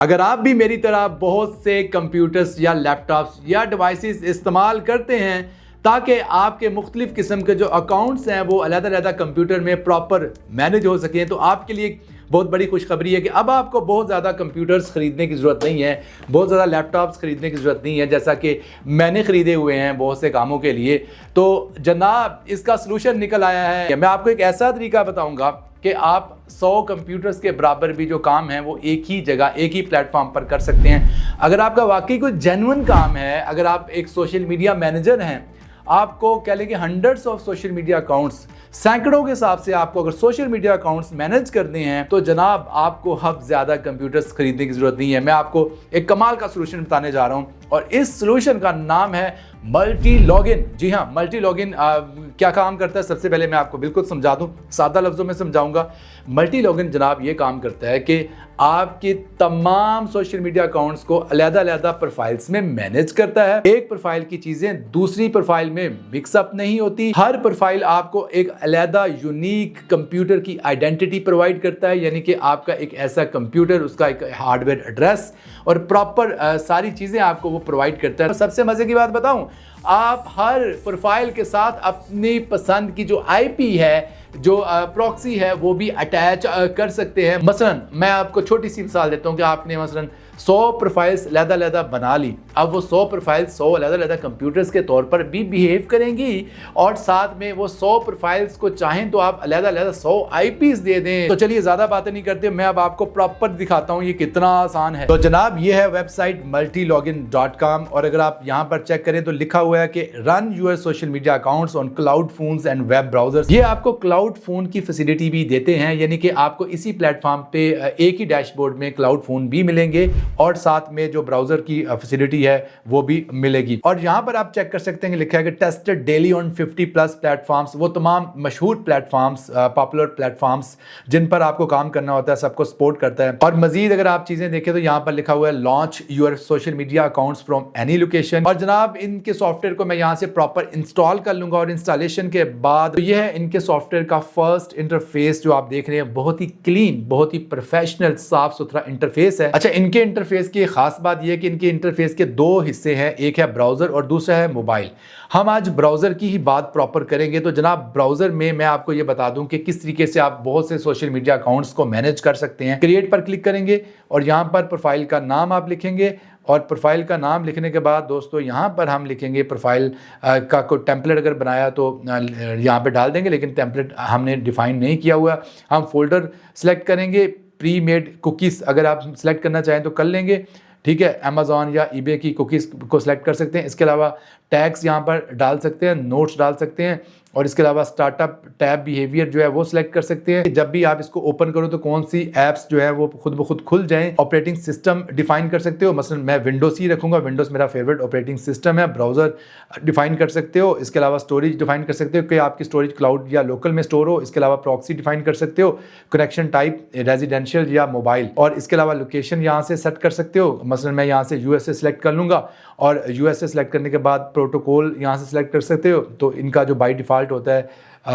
अगर आप भी मेरी तरह बहुत से कंप्यूटर्स या लैपटॉप्स या डिवाइसेस इस्तेमाल करते हैं ताकि आपके मुख्तलिफ किस्म के जो अकाउंट्स हैं वो अलग-अलग कंप्यूटर में प्रॉपर मैनेज हो सकें, तो आपके लिए बहुत बड़ी खुशखबरी है कि अब आपको बहुत ज़्यादा कंप्यूटर्स ख़रीदने की ज़रूरत नहीं है, बहुत ज़्यादा लैपटॉप्स ख़रीदने की ज़रूरत नहीं है, जैसा कि मैंने ख़रीदे हुए हैं बहुत से कामों के लिए। तो जनाब इसका सलूशन निकल आया है। मैं आपको एक ऐसा तरीका बताऊँगा कि आप 100 कंप्यूटर्स के बराबर भी जो काम है वो एक ही जगह एक ही प्लेटफॉर्म पर कर सकते हैं। अगर आपका वाकई कोई जेन्युइन काम है, अगर आप एक सोशल मीडिया मैनेजर हैं, आपको कह लें कि hundreds of social media accounts, सैकड़ों के हिसाब से आपको अगर सोशल मीडिया अकाउंट्स मैनेज करने हैं, तो जनाब आपको अब ज़्यादा कंप्यूटर्स खरीदने की ज़रूरत नहीं है। मैं आपको एक कमाल का सलूशन बताने जा रहा हूँ और इस सलूशन का नाम है मल्टी लॉगिन। जी हाँ, मल्टी लॉगिन क्या काम करता है, सबसे पहले मैं आपको बिल्कुल समझा दूं, सादा लफ्ज़ों में समझाऊंगा। मल्टी लॉगिन जनाब ये काम करता है कि आपके तमाम सोशल मीडिया अकाउंट्स को अलग-अलग प्रोफाइल्स में मैनेज करता है। एक प्रोफाइल की चीज़ें दूसरी प्रोफाइल में मिक्सअप नहीं होती। हर प्रोफाइल आपको एक अलग यूनिक कंप्यूटर की आइडेंटिटी प्रोवाइड करता है, यानी कि आपका एक ऐसा कंप्यूटर, उसका एक हार्डवेयर एड्रेस और प्रॉपर सारी चीज़ें आपको वो प्रोवाइड करता है। सबसे मज़े की बात बताऊं, आप हर प्रोफाइल के साथ अपनी पसंद की जो आईपी है, जो प्रॉक्सी है, वो भी अटैच कर सकते हैं। मसलन मैं आपको छोटी सी मिसाल देता हूँ कि आपने मसलन 100 प्रोफाइल्स अलग-अलग बना ली। अब वो 100 प्रोफाइल्स 100 अलग-अलग कंप्यूटर्स के तौर पर भी बिहेव करेंगी और साथ में वो 100 प्रोफाइल्स को चाहें तो आप अलग-अलग 100 आईपीस दे दें। तो चलिए ज़्यादा बातें नहीं करते, मैं अब आपको प्रॉपर दिखाता हूँ ये कितना आसान है। तो जनाब ये है वेबसाइट multilogin.com और अगर आप यहाँ पर चेक करें तो लिखा हुआ है कि run your social media accounts on cloud phones and web browsers. ये आपको क्लाउड फोन की फैसिलिटी भी देते हैं, यानी कि आपको इसी प्लेटफॉर्म पे एक ही डैशबोर्ड में क्लाउड फोन भी मिलेंगे और साथ में जो ब्राउजर की फैसिलिटी है वो भी मिलेगी। और यहाँ पर आप चेक कर सकते हैं कि लिखा है कि टेस्टेड डेली ऑन 50+ प्लेटफॉर्म्स। वो तमाम मशहूर प्लेटफॉर्म्स, पॉपुलर प्लेटफॉर्म्स जिन पर आपको काम करना होता है, सबको सपोर्ट करता है। और मजीद अगर आप चीजें देखें तो यहाँ पर लिखा हुआ है launch your social media accounts from any location. और जनाब इनके सॉफ्टवेयर को मैं यहाँ से प्रॉपर इंस्टॉल कर लूंगा और इंस्टॉलेशन के बाद तो यह है इनके सॉफ्टवेयर का फर्स्ट इंटरफेस जो आप देख रहे हैं। बहुत ही क्लीन, बहुत ही प्रोफेशनल, साफ सुथरा इंटरफेस है। अच्छा, इनके इंटरफेस की खास बात यह है कि इनके इंटरफेस के दो हिस्से हैं, एक है ब्राउजर और दूसरा है मोबाइल। हम आज ब्राउजर की ही बात प्रॉपर करेंगे। तो जनाब ब्राउजर में मैं आपको यह बता दूं कि किस तरीके से आप बहुत से सोशल मीडिया अकाउंट्स को मैनेज कर सकते हैं। क्रिएट पर क्लिक करेंगे और यहां पर प्रोफाइल का नाम आप लिखेंगे और प्रोफाइल का नाम लिखने के बाद दोस्तों यहाँ पर हम लिखेंगे प्रोफाइल का कोई टेम्पलेट अगर बनाया तो यहाँ पे डाल देंगे, लेकिन टेम्पलेट हमने डिफाइन नहीं किया हुआ। हम फोल्डर सेलेक्ट करेंगे, प्री मेड कुकीज़ अगर आप सेलेक्ट करना चाहें तो कर लेंगे, ठीक है। अमेज़ॉन या ईबे की कुकीज़ को सिलेक्ट कर सकते हैं। इसके अलावा टैग्स यहाँ पर डाल सकते हैं, नोट्स डाल सकते हैं और इसके अलावा स्टार्टअप टैब बिहेवियर जो है वो सिलेक्ट कर सकते हैं। जब भी आप इसको ओपन करो तो कौन सी ऐप्स जो है वो खुद ब खुद खुल जाएं। ऑपरेटिंग सिस्टम डिफाइन कर सकते हो, मसलन मैं विंडोज़ ही रखूँगा, विंडोज़ मेरा फेवरेट ऑपरेटिंग सिस्टम है। ब्राउज़र डिफाइन कर सकते हो। इसके अलावा स्टोरेज डिफाइन कर सकते हो कि आपकी स्टोरेज क्लाउड या लोकल में स्टोर हो। इसके अलावा प्रॉक्सी डिफाइन कर सकते हो, कनेक्शन टाइप रेजिडेंशियल या मोबाइल। और इसके अलावा लोकेशन यहाँ से सेट कर सकते हो, मसलन मैं यहाँ से यूएसए सेलेक्ट कर लूँगा और यूएसए सेलेक्ट करने के बाद प्रोटोकॉल यहाँ से सेलेक्ट कर सकते हो। तो इनका जो बाय डिफ़ॉल्ट होता है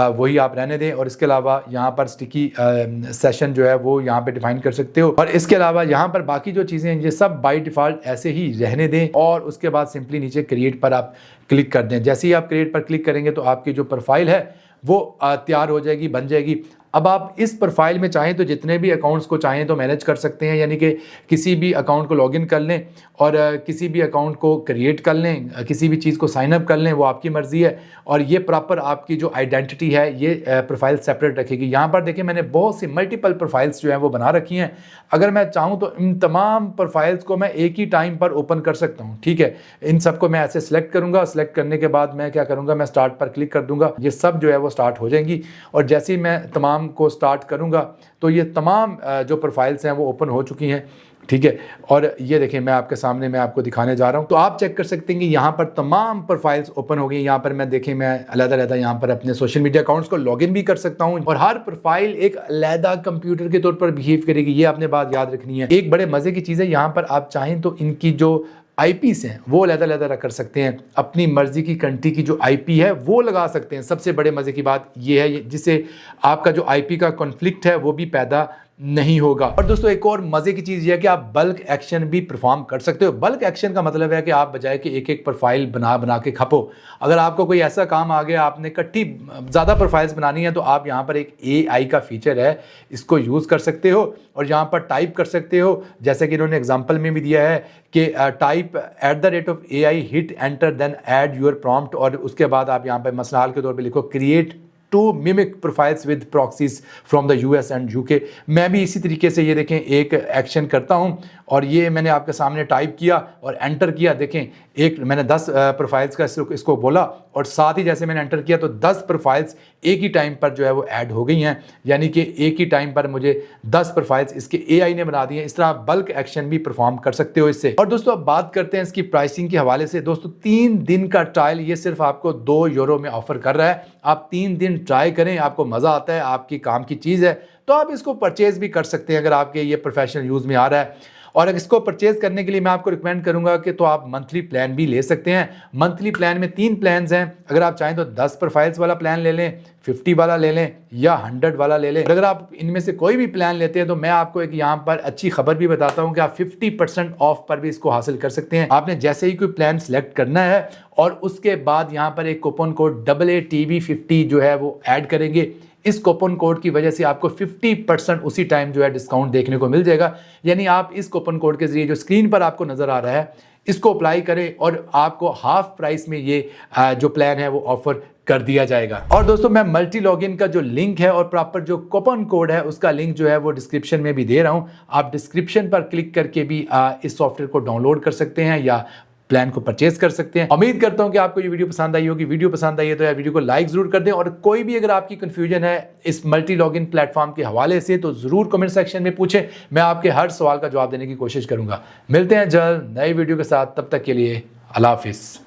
वही आप रहने दें। और इसके अलावा यहाँ पर स्टिकी सेशन जो है वो यहाँ पे डिफाइन कर सकते हो। और इसके अलावा यहाँ पर बाकी जो चीज़ें हैं ये सब बाय डिफ़ॉल्ट ऐसे ही रहने दें और उसके बाद सिंपली नीचे क्रिएट पर आप क्लिक कर दें। जैसे ही आप क्रिएट पर क्लिक करेंगे तो आपकी जो प्रोफाइल है वो तैयार हो जाएगी, बन जाएगी। अब आप इस प्रोफाइल में चाहें तो जितने भी अकाउंट्स को चाहें तो मैनेज कर सकते हैं, यानी कि किसी भी अकाउंट को लॉगिन कर लें और किसी भी अकाउंट को क्रिएट कर लें, किसी भी चीज़ को साइन अप कर लें, वो आपकी मर्ज़ी है। और ये प्रॉपर आपकी जो आइडेंटिटी है ये प्रोफाइल सेपरेट रखेगी। यहाँ पर देखिए मैंने बहुत सी मल्टीपल प्रोफाइल्स जो हैं वो बना रखी हैं। अगर मैं चाहूँ तो इन तमाम प्रोफाइल्स को मैं एक ही टाइम पर ओपन कर सकता हूँ, ठीक है। इन सबको मैं ऐसे सिलेक्ट करूँगा, सिलेक्ट करने के बाद मैं क्या करूँगा, मैं स्टार्ट पर क्लिक कर दूँगा। ये सब जो है वो स्टार्ट हो जाएंगी और जैसे ही मैं तमाम को स्टार्ट करूंगा तो ये तमाम जो प्रोफाइल्स हैं वो ओपन हो चुकी हैं, ठीक है। और ये देखें मैं आपके सामने मैं आपको दिखाने जा रहा हूं। तो आप चेक कर सकते हैं कि यहाँ पर तमाम प्रोफाइल्स ओपन हो गई। यहाँ पर मैं देखें मैं अलग-अलग यहाँ पर अपने सोशल मीडिया अकाउंट्स को लॉगिन भी कर सकता हूँ और हर प्रोफाइल एक अलग कंप्यूटर के तौर पर बिहेव करेगी। ये आपने बात याद रखनी है। एक बड़े मजे की चीज़ है, यहाँ पर आप चाहें तो इनकी जो आईपीस हैं वो अलग-अलग रख कर सकते हैं। अपनी मर्जी की कंट्री की जो आईपी है वो लगा सकते हैं। सबसे बड़े मज़े की बात ये है जिससे आपका जो आईपी का कॉन्फ्लिक्ट है वो भी पैदा नहीं होगा। और दोस्तों एक और मजे की चीज ये है कि आप बल्क एक्शन भी परफॉर्म कर सकते हो। बल्क एक्शन का मतलब है कि आप बजाय कि एक एक प्रोफाइल बना बना के खपो, अगर आपको कोई ऐसा काम आ गया आपने इकट्ठी ज़्यादा प्रोफाइल्स बनानी है तो आप यहाँ पर एक AI का फीचर है, इसको यूज़ कर सकते हो और यहाँ पर टाइप कर सकते हो, जैसे कि इन्होंने एग्जाम्पल में भी दिया है कि type @AI hit enter then add your prompt, और उसके बाद आप यहाँ पर मसलाल के तौर पर लिखो create to mimic profiles with proxies from the US and UK। मैं भी इसी तरीके से ये देखें एक एक्शन करता हूँ और ये मैंने आपके सामने टाइप किया और एंटर किया। देखें एक मैंने 10 प्रोफाइल्स का इसको बोला और साथ ही जैसे मैंने एंटर किया तो 10 प्रोफाइल्स एक ही टाइम पर जो है वो ऐड हो गई हैं, यानी कि एक ही टाइम पर मुझे 10 प्रोफाइल्स इसके AI ने बना दी हैं। इस तरह बल्क एक्शन भी परफॉर्म कर सकते हो इससे। और दोस्तों अब बात करते हैं इसकी प्राइसिंग के हवाले से। दोस्तों 3 दिन का ट्रायल ये सिर्फ आपको €2 में ऑफर कर रहा है। आप 3 दिन ट्राई करें, आपको मज़ा आता है, आपकी काम की चीज़ है तो आप इसको परचेज़ भी कर सकते हैं अगर आपके ये प्रोफेशनल यूज़ में आ रहा है। और अगर इसको परचेज़ करने के लिए मैं आपको रिकमेंड करूंगा कि तो आप मंथली प्लान भी ले सकते हैं। मंथली प्लान में 3 प्लान्स हैं, अगर आप चाहें तो 10 प्रोफाइल्स वाला प्लान ले लें, 50 वाला ले लें या 100 वाला ले लें। अगर आप इनमें से कोई भी प्लान लेते हैं तो मैं आपको एक यहाँ पर अच्छी खबर भी बताता हूँ कि आप 50% ऑफ पर भी इसको हासिल कर सकते हैं। आपने जैसे ही कोई प्लान सेलेक्ट करना है और उसके बाद यहाँ पर एक कूपन कोड AATV50 जो है वो ऐड करेंगे। इस कूपन कोड की वजह से आपको 50% उसी टाइम जो है डिस्काउंट देखने को मिल जाएगा। यानी आप इस कूपन कोड के जरिए जो स्क्रीन पर आपको नज़र आ रहा है इसको अप्लाई करें और आपको हाफ प्राइस में ये जो प्लान है वो ऑफर कर दिया जाएगा। और दोस्तों मैं मल्टी लॉगिन का जो लिंक है और प्रॉपर जो कूपन कोड है उसका लिंक जो है वो डिस्क्रिप्शन में भी दे रहा हूँ। आप डिस्क्रिप्शन पर क्लिक करके भी इस सॉफ्टवेयर को डाउनलोड कर सकते हैं या प्लान को परचेज कर सकते हैं। उम्मीद करता हूं कि आपको ये वीडियो पसंद आई होगी। वीडियो पसंद आई है तो यार वीडियो को लाइक जरूर कर दें और कोई भी अगर आपकी कंफ्यूजन है इस मल्टी लॉगिन प्लेटफॉर्म के हवाले से तो जरूर कमेंट सेक्शन में पूछें, मैं आपके हर सवाल का जवाब देने की कोशिश करूंगा। मिलते हैं जल्द नई वीडियो के साथ, तब तक के लिए अल्लाह हाफिज़।